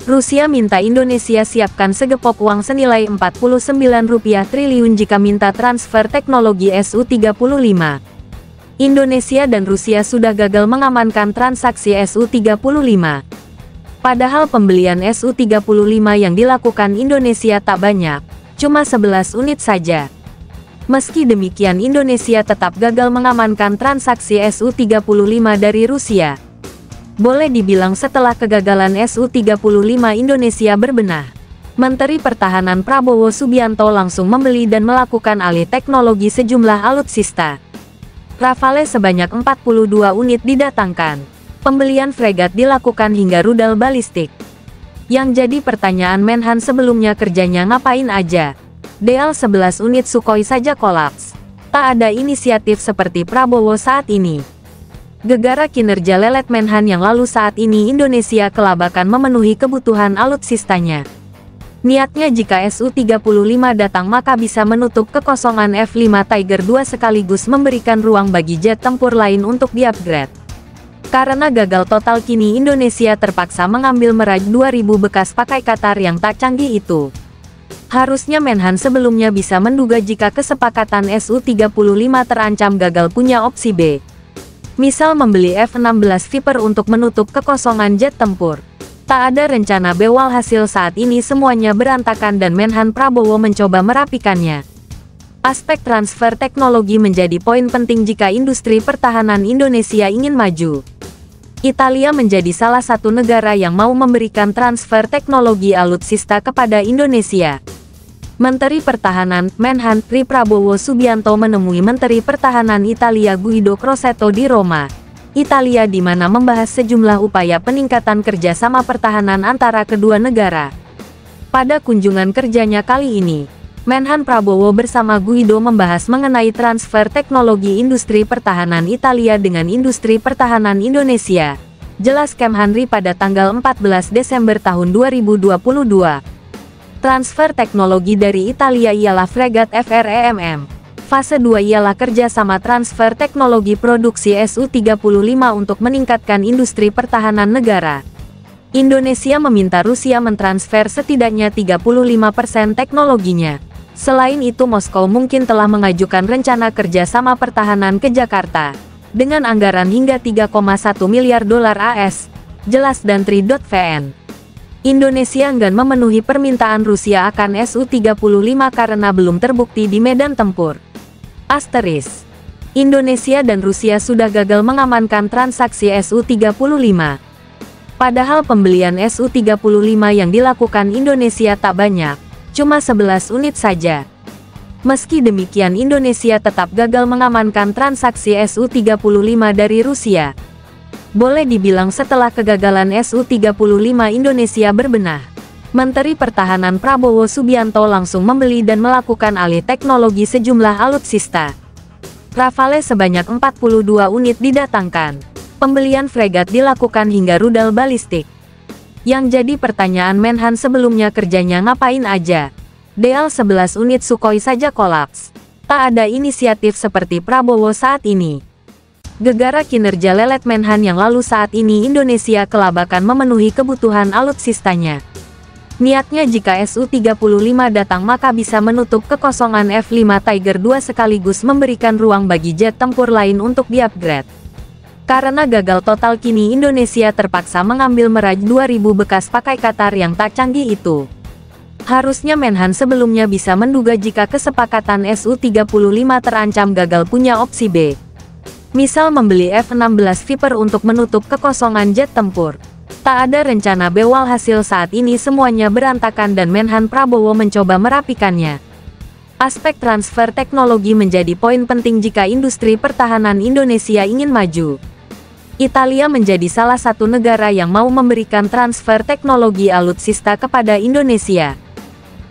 Rusia minta Indonesia siapkan segepok uang senilai Rp49 triliun jika minta transfer teknologi Su-35. Indonesia dan Rusia sudah gagal mengamankan transaksi Su-35. Padahal pembelian Su-35 yang dilakukan Indonesia tak banyak, cuma 11 unit saja. Meski demikian Indonesia tetap gagal mengamankan transaksi Su-35 dari Rusia. Boleh dibilang setelah kegagalan Su-35 Indonesia berbenah. Menteri Pertahanan Prabowo Subianto langsung membeli dan melakukan alih teknologi sejumlah alutsista. Rafale sebanyak 42 unit didatangkan. Pembelian fregat dilakukan hingga rudal balistik. Yang jadi pertanyaan Menhan sebelumnya kerjanya ngapain aja? Deal 11 unit Sukhoi saja kolaps. Tak ada inisiatif seperti Prabowo saat ini. Gegara kinerja lelet Menhan yang lalu saat ini Indonesia kelabakan memenuhi kebutuhan alutsistanya. Niatnya jika Su-35 datang maka bisa menutup kekosongan F-5 Tiger II sekaligus memberikan ruang bagi jet tempur lain untuk di-upgrade. Karena gagal total kini Indonesia terpaksa mengambil meraj 2000 bekas pakai Qatar yang tak canggih itu. Harusnya Menhan sebelumnya bisa menduga jika kesepakatan Su-35 terancam gagal punya opsi B. Misal membeli F-16 Viper untuk menutup kekosongan jet tempur. Tak ada rencana B walhasil saat ini semuanya berantakan dan Menhan Prabowo mencoba merapikannya. Aspek transfer teknologi menjadi poin penting jika industri pertahanan Indonesia ingin maju. Italia menjadi salah satu negara yang mau memberikan transfer teknologi alutsista kepada Indonesia. Menteri Pertahanan, Menhan, Prabowo Subianto menemui Menteri Pertahanan Italia Guido Crosetto di Roma, Italia di mana membahas sejumlah upaya peningkatan kerjasama pertahanan antara kedua negara. Pada kunjungan kerjanya kali ini, Menhan Prabowo bersama Guido membahas mengenai transfer teknologi industri pertahanan Italia dengan industri pertahanan Indonesia. Jelas Kemhanri pada tanggal 14 Desember tahun 2022. Transfer teknologi dari Italia ialah fregat FREMM. Fase 2 ialah kerjasama transfer teknologi produksi Su-35 untuk meningkatkan industri pertahanan negara. Indonesia meminta Rusia mentransfer setidaknya 35% teknologinya. Selain itu Moskow mungkin telah mengajukan rencana kerjasama pertahanan ke Jakarta. Dengan anggaran hingga 3,1 miliar dolar AS. Jelas dan Tri.vn. Indonesia enggan memenuhi permintaan Rusia akan Su-35 karena belum terbukti di medan tempur. Asteris. Indonesia dan Rusia sudah gagal mengamankan transaksi Su-35. Padahal pembelian Su-35 yang dilakukan Indonesia tak banyak, cuma 11 unit saja. Meski demikian Indonesia tetap gagal mengamankan transaksi Su-35 dari Rusia. Boleh dibilang setelah kegagalan Su-35 Indonesia berbenah. Menteri Pertahanan Prabowo Subianto langsung membeli dan melakukan alih teknologi sejumlah alutsista. Rafale sebanyak 42 unit didatangkan. Pembelian fregat dilakukan hingga rudal balistik. Yang jadi pertanyaan Menhan sebelumnya kerjanya ngapain aja? Deal 11 unit Sukhoi saja kolaps. Tak ada inisiatif seperti Prabowo saat ini. Gegara kinerja lelet Menhan yang lalu saat ini Indonesia kelabakan memenuhi kebutuhan alutsistanya. Niatnya jika Su-35 datang maka bisa menutup kekosongan F-5 Tiger II sekaligus memberikan ruang bagi jet tempur lain untuk di-upgrade. Karena gagal total kini Indonesia terpaksa mengambil meraj 2000 bekas pakai Qatar yang tak canggih itu. Harusnya Menhan sebelumnya bisa menduga jika kesepakatan Su-35 terancam gagal punya opsi B. Misal membeli F-16 Viper untuk menutup kekosongan jet tempur. Tak ada rencana B walhasil saat ini semuanya berantakan dan Menhan Prabowo mencoba merapikannya. Aspek transfer teknologi menjadi poin penting jika industri pertahanan Indonesia ingin maju. Italia menjadi salah satu negara yang mau memberikan transfer teknologi alutsista kepada Indonesia.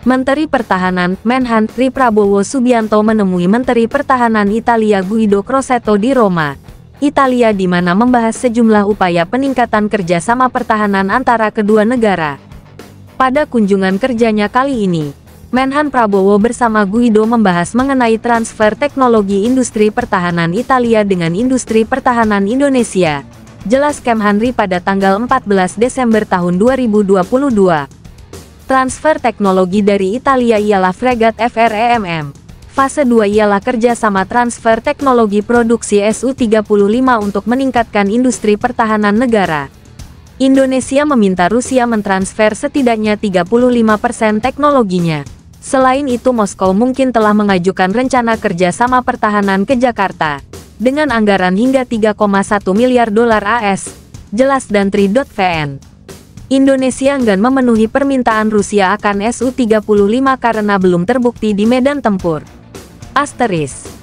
Menteri Pertahanan, Menhan, Prabowo Subianto menemui Menteri Pertahanan Italia Guido Crosetto di Roma, Italia di mana membahas sejumlah upaya peningkatan kerjasama pertahanan antara kedua negara. Pada kunjungan kerjanya kali ini, Menhan Prabowo bersama Guido membahas mengenai transfer teknologi industri pertahanan Italia dengan industri pertahanan Indonesia. jelas Kemhanri pada tanggal 14 Desember tahun 2022. Transfer teknologi dari Italia ialah fregat FREMM. Fase 2 ialah kerjasama transfer teknologi produksi Su-35 untuk meningkatkan industri pertahanan negara. Indonesia meminta Rusia mentransfer setidaknya 35% teknologinya. Selain itu, Moskow mungkin telah mengajukan rencana kerjasama pertahanan ke Jakarta dengan anggaran hingga 3,1 miliar dolar AS, jelas Dantri.vn. Indonesia enggan memenuhi permintaan Rusia akan Su-35 karena belum terbukti di medan tempur. Asteris.